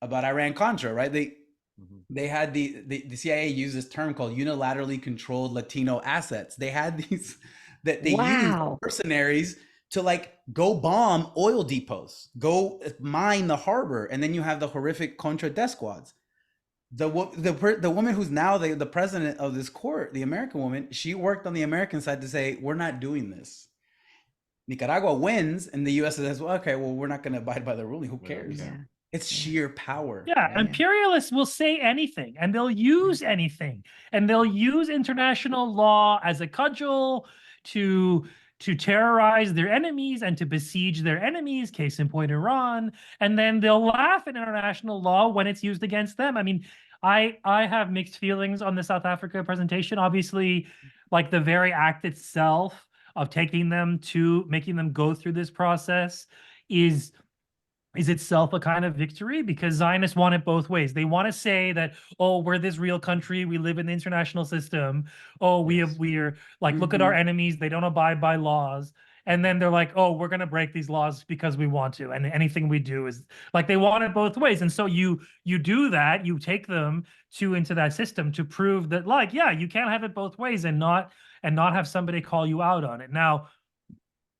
Iran Contra, right? Mhm. They had the CIA used this term called unilaterally controlled Latino assets. They had these that they used Wow. mercenaries to like go bomb oil depots, go mine the harbor, and then you have the horrific Contra death squads. The woman who's now the president of this court, the American woman, she worked on the American side to say we're not doing this. Nicaragua wins, and the U.S. says, "Well, okay, well, we're not going to abide by the ruling. Who We don't cares?" care. Yeah. It's Yeah. sheer power. Yeah, right? imperialists will say anything and they'll use anything and they'll use international law as a cudgel to terrorize their enemies and to besiege their enemies, case in point Iran, and then they'll laugh at international law when it's used against them. I mean, I have mixed feelings on the South Africa presentation. Obviously, like the very act itself of taking them to making them go through this process is itself a kind of victory, because Zionists want it both ways. They want to say that, oh, we're this real country, we live in the international system. Oh, Yes. we're like, look at our enemies, they don't abide by laws. And then they're like, oh, we're gonna break these laws because we want to, and anything we do is like, they want it both ways. And so you do that, you take them into that system to prove that, like, yeah, you can't have it both ways and not have somebody call you out on it. Now,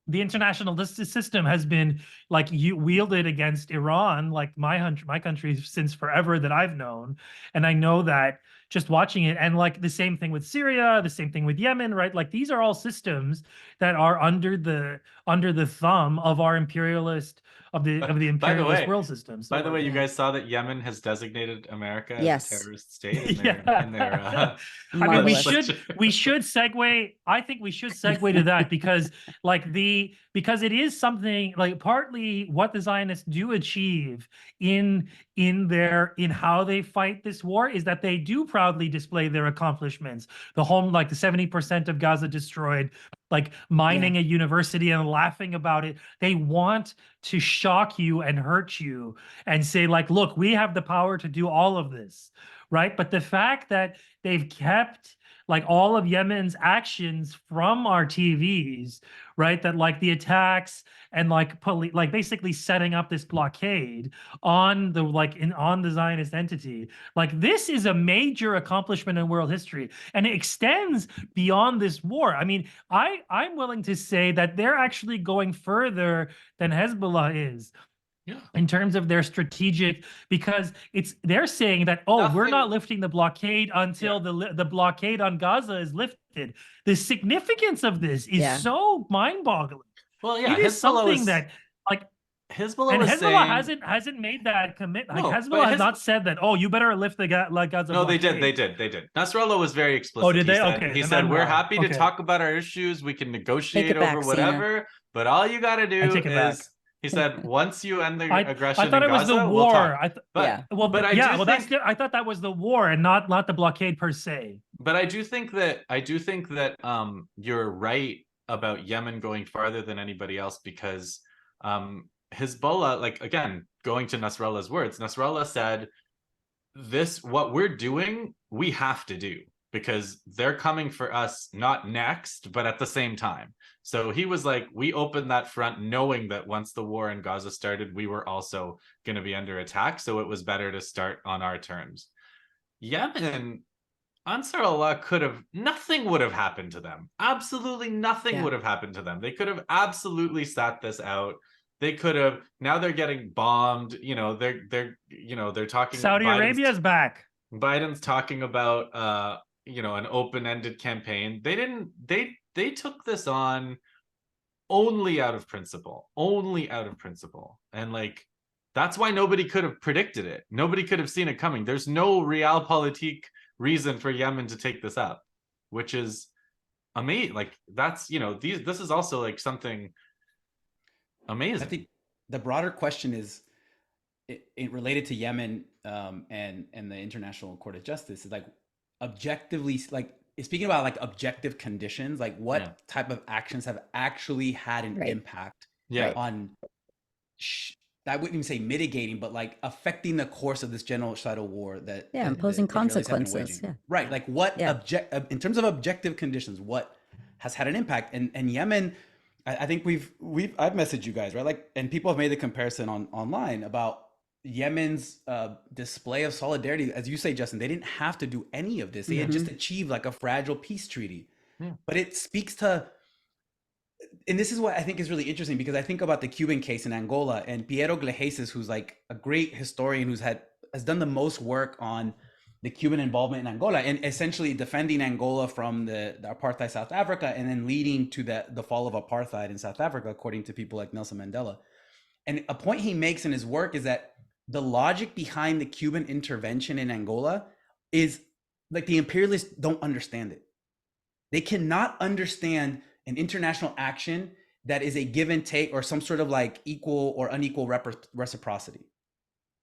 the international system has been like wielded against Iran, like my country, since forever that I've known. And I know that just watching it, and like the same thing with Syria, the same thing with Yemen, right? Like these are all systems that are under the thumb of our imperialist By the imperialist way, world system. So by the way, you Yeah. guys saw that Yemen has designated America as Yes. a terrorist state in their yeah. I mean, Marvelous. we should segue. I think we should segue to that because because it is something like partly what the Zionists do achieve in how they fight this war is that they do proudly display their accomplishments. The 70% of Gaza destroyed, like mining a university and laughing about it. They want to shock you and hurt you and say, like, look, we have the power to do all of this, right? But the fact that they've kept like all of Yemen's actions from our TVs, right? That like the attacks and like like basically setting up this blockade on the on the Zionist entity. Like this is a major accomplishment in world history, and it extends beyond this war. I mean, I'm willing to say that they're actually going further than Hezbollah is. Yeah. In terms of their strategic, because they're saying that, oh, we're not Nothing- lifting the blockade until the blockade on Gaza is lifted. The significance of this is Yeah. so mind-boggling. Well, yeah, It is Hezbollah something was, that like, Hezbollah and was Hezbollah saying, hasn't made that commitment. Like No, Hezbollah but has not said that, oh, you better lift the Gaza no, they blockade. did. Nasrallah was very explicit. Oh, did they? He said, Okay, he then said, I'm we're wrong. happy to Okay. talk about our issues. We can negotiate back, over Cena. whatever, but all you got to do take it back. is, he said, once you end the I aggression thought in it was Gaza, the we'll war. talk. Yeah. But I do think, I thought that was the war and not the blockade per se. but I do think that you're right about Yemen going farther than anybody else, because Hezbollah, like, again, going to Nasrallah's words, Nasrallah said, what we're doing, we have to do, because they're coming for us, not next, but at the same time. So he was like, we opened that front knowing that once the war in Gaza started, we were also going to be under attack. So it was better to start on our terms. Yemen, Ansar Allah nothing would have happened to them. Absolutely nothing would have happened to them. They could have absolutely sat this out. They could have, now they're getting bombed. They're talking. Saudi Arabia's back. Biden's talking about an open-ended campaign. They took this on only out of principle. And like, that's why nobody could have predicted it. Nobody could have seen it coming. There's no realpolitik reason for Yemen to take this up, which is amazing. Like, that's, this is also like something amazing. I think the broader question is it related to Yemen and the International Court of Justice is like objectively, like speaking about like objective conditions, like what type of actions have actually had an impact on I wouldn't even say mitigating, but like affecting the course of this genocidal war that imposing the Israelis have been consequences. waging. Right, like what in terms of objective conditions, what has had an impact? And Yemen, I think I've messaged you guys, right? Like, and people have made the comparison online about Yemen's display of solidarity, as you say, Justin, they didn't have to do any of this. They had just achieved like a fragile peace treaty. Yeah. But it speaks to, and this is what I think is really interesting, because I think about the Cuban case in Angola, and Piero Glejeses, who's like a great historian has done the most work on the Cuban involvement in Angola and essentially defending Angola from the apartheid South Africa, and then leading to the fall of apartheid in South Africa, according to people like Nelson Mandela. And a point he makes in his work is that the logic behind the Cuban intervention in Angola is like the imperialists don't understand it. They cannot understand an international action that is a give and take or some sort of like equal or unequal reciprocity.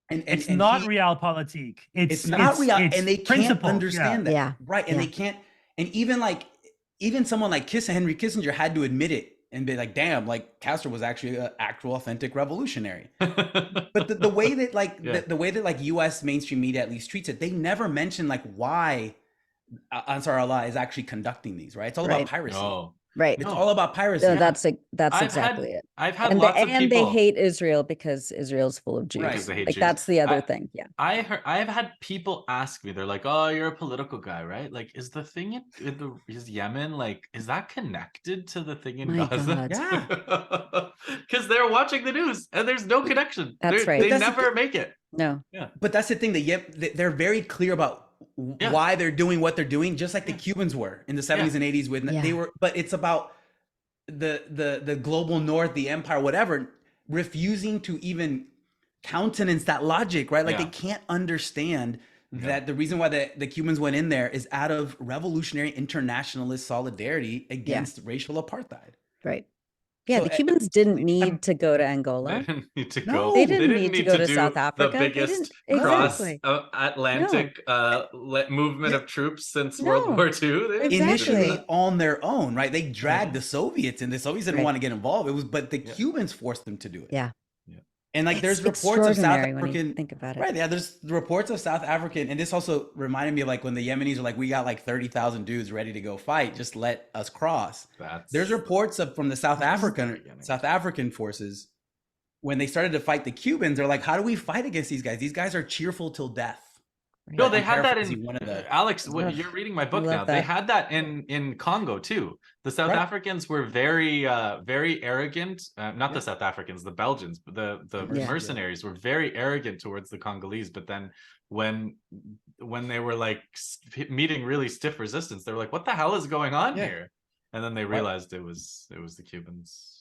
And it's not realpolitik. It's not real, and they can't principle. understand that. Yeah. Right. And they can't, and even someone like Henry Kissinger had to admit it and be like, damn, like Castro was actually an actual authentic revolutionary. But the way that like the way that like US mainstream media at least treats it, they never mention like why Ansar Allah is actually conducting these, right? It's all about piracy. Oh. Right. It's all about piracy. No, that's exactly it. I've had And, lots of and people. they hate Israel because Israel's full of Jews. Right. Because they hate Like Jews. that's the other thing. Yeah. I've had people ask me, they're like, "Oh, you're a political guy, right? Like, is the thing is Yemen, like, is that connected to the thing in My Gaza?" God. Yeah. Because they're watching the news and there's no connection. That's right. They But that's never make it. No. Yeah. But that's the thing, they're very clear about why they're doing what they're doing, just like the Cubans were in the 70s and 80s with they were, but it's about the global north, the empire, whatever, refusing to even countenance that logic, right? Like they can't understand that the reason why the Cubans went in there is out of revolutionary internationalist solidarity against racial apartheid. Right. Yeah, So, the Cubans didn't need to go to Angola. They didn't need to No. go. They didn't need to go to do South Africa. The They biggest didn't- cross exactly. Atlantic movement of troops since World No. War II. They didn't need to do Initially that. on their own, right? They dragged the Soviets in. The Soviets didn't Right. want to get involved. But the Cubans forced them to do it. Yeah. And like there's It's reports of South extraordinary when you African, think about it. right? Yeah, there's reports of South African, and this also reminded me of like when the Yemenis are like, we got like 30,000 dudes ready to go fight, just let us cross. There's reports from the South African forces when they started to fight the Cubans. They're like, how do we fight against these guys? These guys are cheerful till death. No, But they I'm had that paraphrasing in one of the. Alex. Ugh, You're reading my book love now. They that. had that in Congo too. The South Right. Africans were very very arrogant. Not the South Africans, the Belgians, but the Yeah. mercenaries were very arrogant towards the Congolese. But then when they were like meeting really stiff resistance, they were like, "What the hell is going on here?" And then they realized it was the Cubans.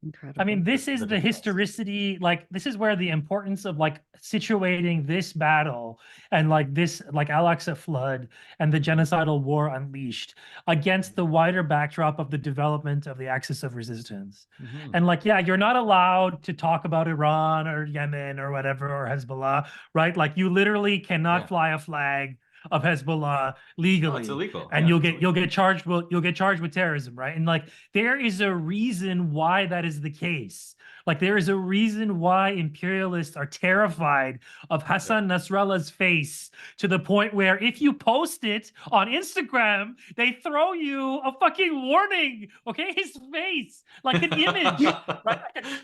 Incredible. I mean, this is the historicity, like this is where the importance of like situating this battle and like this, like Al-Aqsa flood and the genocidal war unleashed against the wider backdrop of the development of the axis of resistance. And like, yeah, you're not allowed to talk about Iran or Yemen or whatever, or Hezbollah, right? Like you literally cannot fly a flag of Hezbollah legally. It's illegal. And you'll get charged with terrorism, right? And like there is a reason why that is the case. Like there is a reason why imperialists are terrified of Hassan Nasrallah's face, to the point where if you post it on Instagram, they throw you a fucking warning. Okay, his face, like an image, right?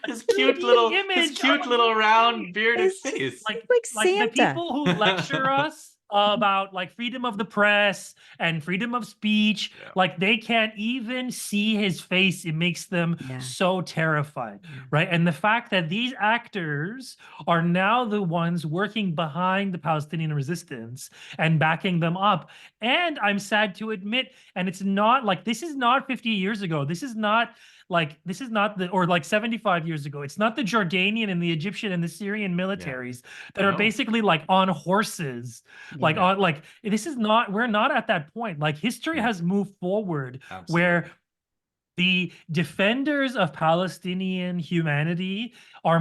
His cute little round bearded It's face. like Like Santa. the people who lecture us about like freedom of the press and freedom of speech, like they can't even see his face. It makes them so terrified, right? And the fact that these actors are now the ones working behind the Palestinian resistance and backing them up. And I'm sad to admit, and it's not like, this is not 50 years ago. This is not or like 75 years ago. It's not the Jordanian and the Egyptian and the Syrian militaries that are basically like on horses, like on like we're not at that point. Like history has moved forward where the defenders of Palestinian humanity are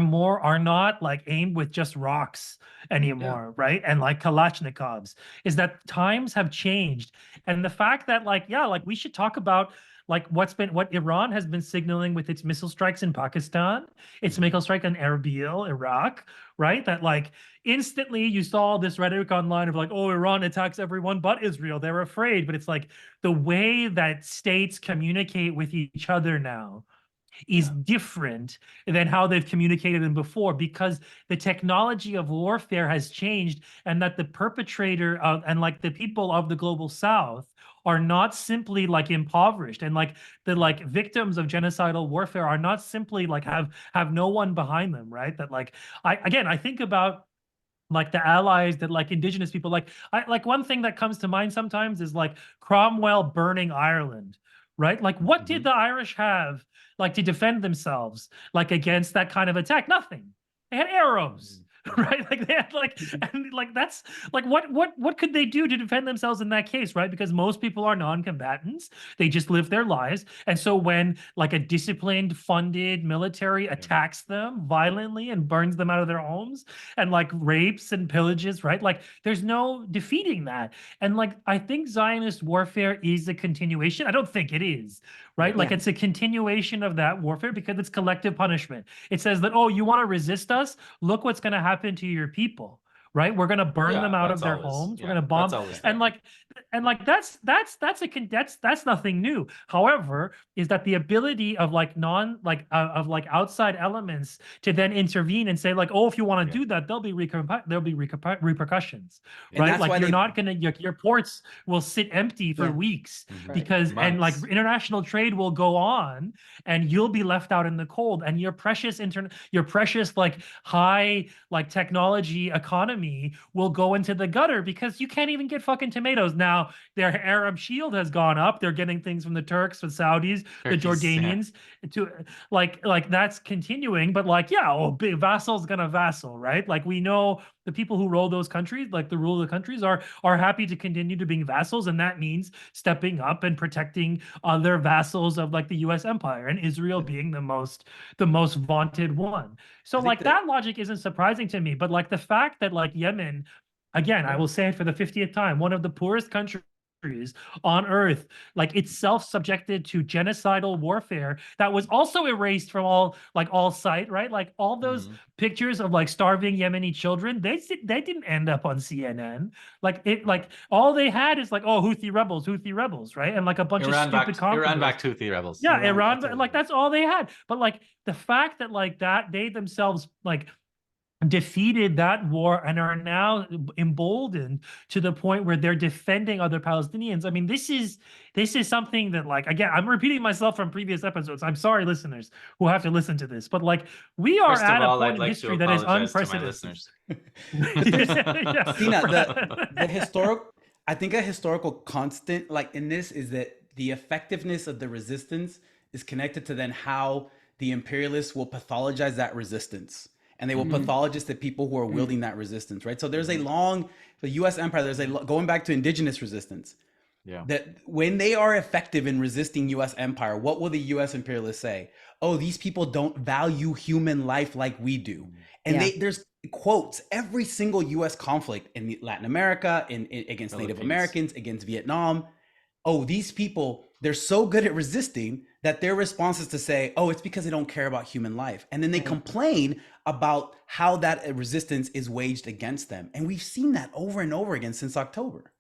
not like aimed with just rocks anymore, right? And like Kalashnikovs, is that times have changed. And the fact that like we should talk about like what Iran has been signaling with its missile strikes in Pakistan, its missile strike on Erbil, Iraq, right? That like instantly you saw this rhetoric online of like, oh, Iran attacks everyone but Israel. They're afraid. But it's like the way that states communicate with each other now is different than how they've communicated them before, because the technology of warfare has changed, and that the perpetrator of, and like the people of the global South are not simply like impoverished, and like the like victims of genocidal warfare are not simply like have no one behind them, right? That like I think about like the allies that like indigenous people, like one thing that comes to mind sometimes is like Cromwell burning Ireland, right? Like what did the Irish have like to defend themselves like against that kind of attack? Nothing. They had arrows. Right, like they had like, and like that's like what could they do to defend themselves in that case, right? Because most people are non-combatants, they just live their lives, and so when like a disciplined, funded military attacks them violently and burns them out of their homes and like rapes and pillages, right? Like there's no defeating that, and like I think Zionist warfare is a continuation. I don't think it is, right? Like it's a continuation of that warfare because it's collective punishment. It says that, oh, you want to resist us? Look what's going to happen to your people, right? We're going to burn them out of their homes. We're going to bomb, and like that's nothing new. However, is that the ability of like outside elements to then intervene and say like, oh, if you want to do that, there'll be repercussions, And right? that's Like why you're they- not gonna your ports will sit empty for weeks because and like international trade will go on and you'll be left out in the cold, and your precious like high like technology economy will go into the gutter because you can't even get fucking tomatoes. Now their Arab shield has gone up. They're getting things from the Turks, the Saudis, the Jordanians, to like that's continuing. But like, yeah, oh, big vassal's gonna vassal, right? Like we know the people who rule those countries, like the rule of the countries, are happy to continue to being vassals, and that means stepping up and protecting other vassals of like the U.S. empire, and Israel being the most vaunted one. So like that logic isn't surprising to me, but like the fact that like Yemen, again, I will say it for the 50th time, one of the poorest countries on earth, like itself subjected to genocidal warfare that was also erased from all sight, right? Like all those pictures of like starving Yemeni children, they didn't end up on CNN. Like it, like all they had is like, oh, Houthi rebels, right? And like a bunch of stupid Iran-backed Houthi rebels. Yeah, Iran, like that's all they had. But like the fact that like that they themselves like defeated that war and are now emboldened to the point where they're defending other Palestinians. I mean, this is something that like, again, I'm repeating myself from previous episodes. I'm sorry, listeners who have to listen to this, but like we are at a point in history that is unprecedented. Sina, the historical, I think a historical constant like in this is that the effectiveness of the resistance is connected to then how the imperialists will pathologize that resistance. And they will pathologize the people who are wielding that resistance, right? So there's the U.S. empire, going back to indigenous resistance. Yeah. That when they are effective in resisting U.S. empire, what will the U.S. imperialists say? Oh, these people don't value human life like we do. And there's quotes every single U.S. conflict in Latin America, against Native Americans, against Vietnam. Oh, these people, they're so good at resisting that their response is to say, oh, it's because they don't care about human life. And then they complain about how that resistance is waged against them. And we've seen that over and over again since October.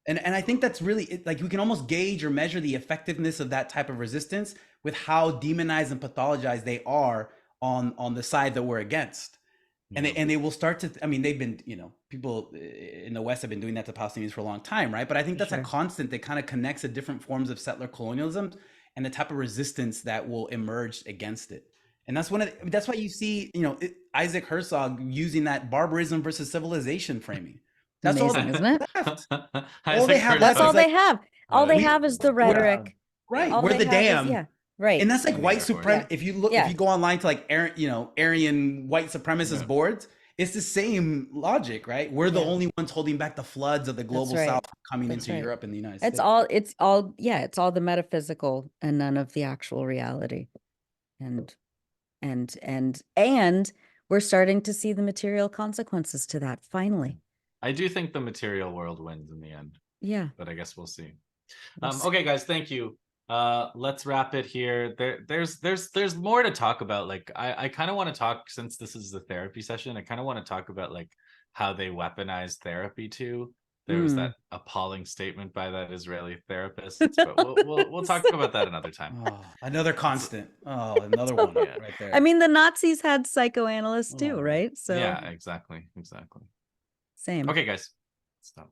And I think that's really, like we can almost gauge or measure the effectiveness of that type of resistance with how demonized and pathologized they are on the side that we're against. And they will start to, I mean, they've been, people in the West have been doing that to Palestinians for a long time, right? But I think that's a constant that kind of connects the different forms of settler colonialism and the type of resistance that will emerge against it. And that's that's why you see, Isaac Herzog using that barbarism versus civilization framing. That's amazing, isn't it? All they have. That's all they have. All they have is the rhetoric. Right. All We're the damn. Yeah. Right. And that's like white supremacy. If you look, if you go online to like Aryan white supremacist boards, it's the same logic, right? We're the only ones holding back the floods of the global South coming into Europe and the United States. It's all the metaphysical and none of the actual reality. And we're starting to see the material consequences to that finally. I do think the material world wins in the end. Yeah. But I guess we'll see. Okay, guys, thank you. Let's wrap it here. There's more to talk about. Like I kind of want to talk, since this is the therapy session, I kind of want to talk about like how they weaponize therapy too. there was Mm. that appalling statement by that Israeli therapist. But we'll talk about that another time. Oh, another constant. Oh, another one Yeah. right there. I mean, the Nazis had psychoanalysts too, Oh. right? So Yeah, exactly. same. Okay, guys, stop.